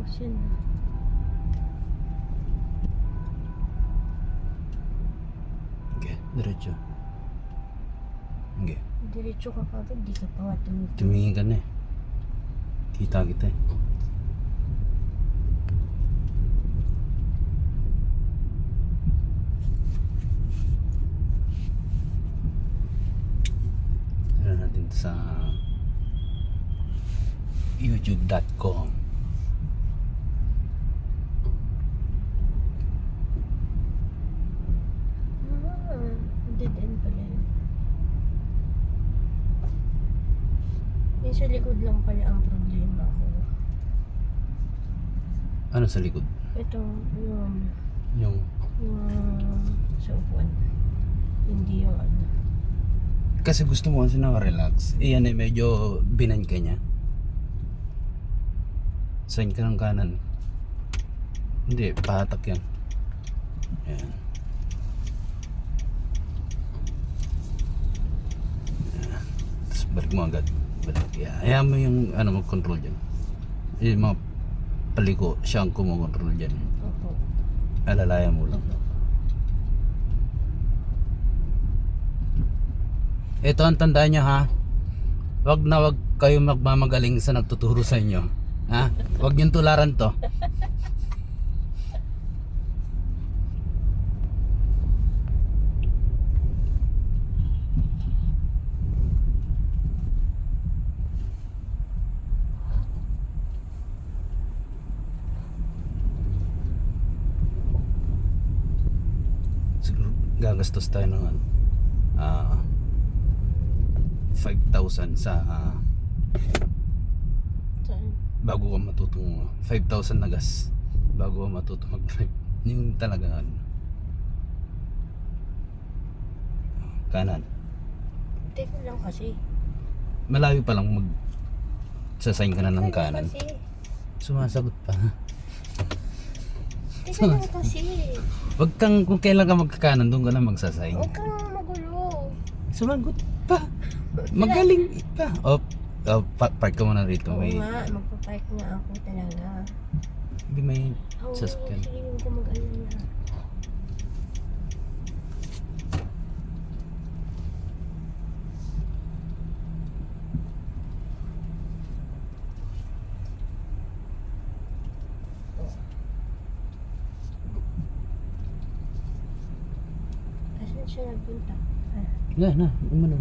Tapos yun. Okay, diretso. Okay. Diretso ka kagad, di ka pa nga tumingin. Tumingin ka na eh. Kita kita eh. Ano natin sa youtube.com. Dead end pala yun. Yung sa likod lang pala ang problema ko. Ano sa likod? Ito, Yung yung sa upuan. Hindi yung ano. kasi gusto mo kasi naka-relax. Eh yan eh, medyo binan ka niya. Sign ka ng kanan. Hindi, pahatak yan. Ayan. Ayan. Tapos balik mo agad. Balik. Ayan mo yung ano, mag-control dyan. Yung mga paliko, siya ang kumokontrol dyan. Opo. Alalayan mo lang. Opo. Ito ang tandaan nyo ha. Wag na wag kayo magmamagaling sa nagtuturo sa inyo. Ha? Wag niyong tularan to. Siguro gagastos tayo ng ano, 5,000 sa Saan? bago ka matutong 5,000 na gas bago ka matutong mag-drive. Yung talagang ano, kanan. Teka lang kasi. Malayo pa lang mag sasign ka na ng Teka lang kanan. kasi. Sumasagot pa. Teka lang kasi. Wag kang, kung kailan ka magkakanan, doon ka na magsasign. Huwag kang magulo. Sumagot pa. Magaling pa. Park ka muna rito. Oo May, nga, magpapark nga ako talaga. hindi may Oo, sasakyan. sige, huwag ka mag-alala. Asan siya nagpunta? Na, umano.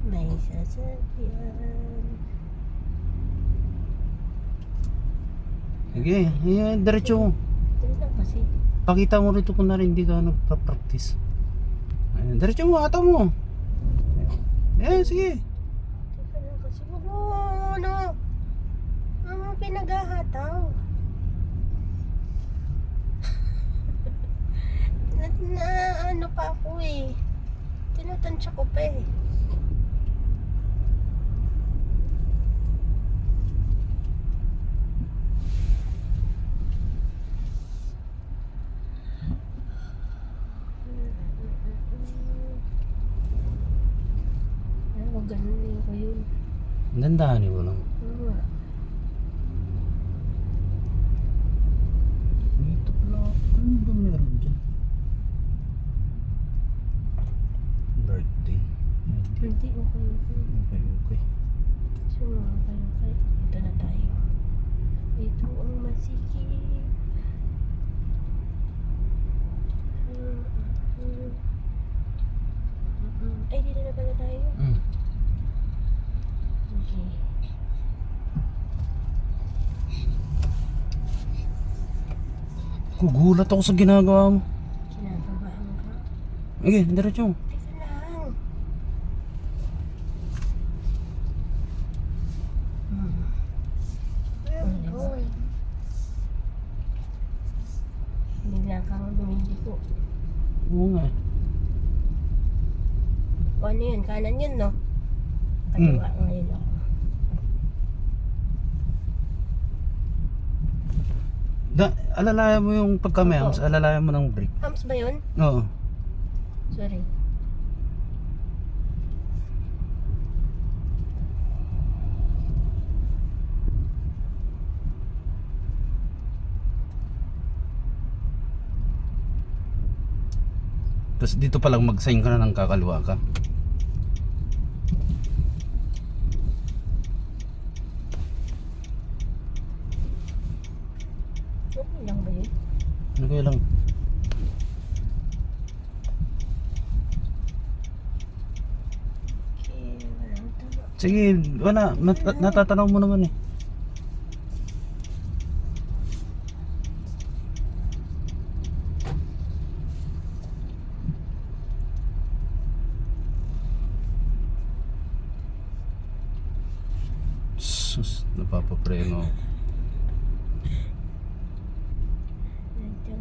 May sasakyan. Sige, diretso mo. Dali lang kasi. Pakita mo rito kung na rin hindi ka nagpa-practice. Ayan, diretso mo, ataw mo. Sige. Teka lang kasi. Huwag mo, ano. Ano pinaghahataw? na ano pa ako eh. Tinatansya ko pa eh. Huwag ganun eh ko yun. Dandahanin mo lang. Oo nga. Dito pala. Ano ba meron dyan? Birthday. Hindi, okay. Okay. So, okay. Ito na tayo. Ito ang masikip. Ay, dito na pala tayo. Okay. Gugulat ako sa ginagawa mo. Kinakabahan ka? Okay, diretso mo. Teka lang. Where are we going? Oo nga. O ano yun? Kanan yun, no? Kaliwa ngayon ako. Alalayan mo yung pagka may hams, alalayan mo ng brake. Hams ba yun? Oo. Sorry. Tapos dito pa lang mag-sign ka na ng kakaliwa ka. Okay lang ba yun? Ano kaya lang? Okay, walang tama. Sige, wala. Natatanaw mo naman eh. Sus, napapapreno ako. Marami.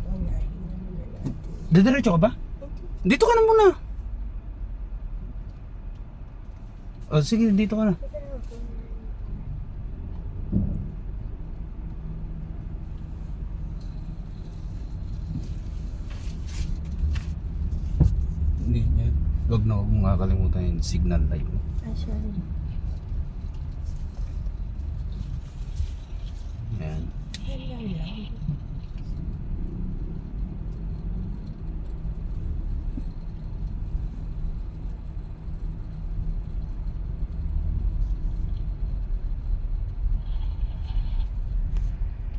Unahin na muna natin. Didiretso ka ba? Dito ka na muna. O sige, dito ka na. Ito na ako. Hindi, wag na huwag mong kakalimutan yung signal light mo. Ah, sorry.